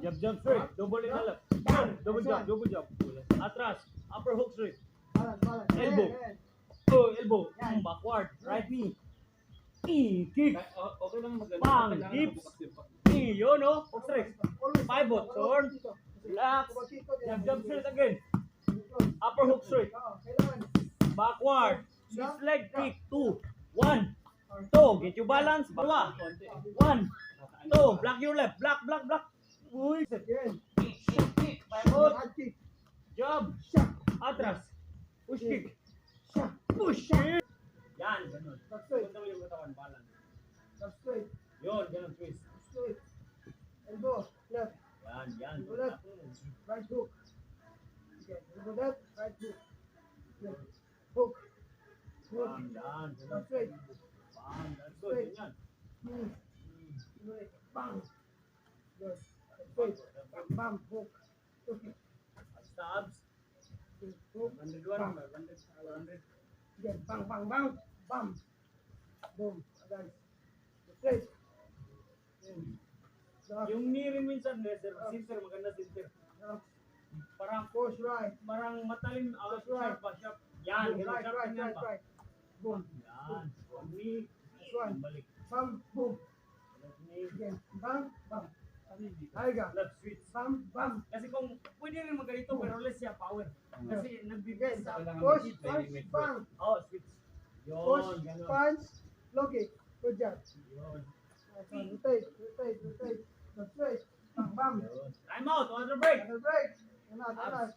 Jab straight. Double in the left. Double jab. Atras. Upper hook straight. Elbow. Oh, elbow. Backward. Right knee. Kick. Okay lang Bang. Hips. Yun, no? Hook straight. Pivot. Turn. Relax. Jab straight again. Upper hook straight. Backward. Switch leg kick. 2, 1. 2. Get your balance. Bawa. 1, 2. Block your left. Block. Uy. Pivot. Jab. Atras. Push kick. Push kick. Yan. Ganun. Punta mo yung katawan. Balance. Yun. Ganun. Twist. Elbow, left, Yan. left, right hook. Okay, elbow left, right hook. Left, hook. Yan. Left straight. Bang. That's good. Yan. Bang. Good. Straight. Bam, hook. Okay. Stabs. Hook. 101. Again, bang. Bam. Boom. Guys. Straight. Yung knee rin minsan, center, maganda center. Parang Push right. Parang matalim, Right. sharp. Yan, ganun, sharp yan ba? Right. Boom. Yan. Knee. This one. Balik. Bam, boom. Left knee. Again, bam. Aiga. Left switch. Bam. Kasi kung pwede rin maganito, pero less siya power. Kasi nagbibigay Again, sa push, punch, bang. Oh, switch. Push, Yun, ganun. punch, low kick. Good job. Yun. Rotate. That's right. Bam. Yun. Time out, water break. Another break. Another.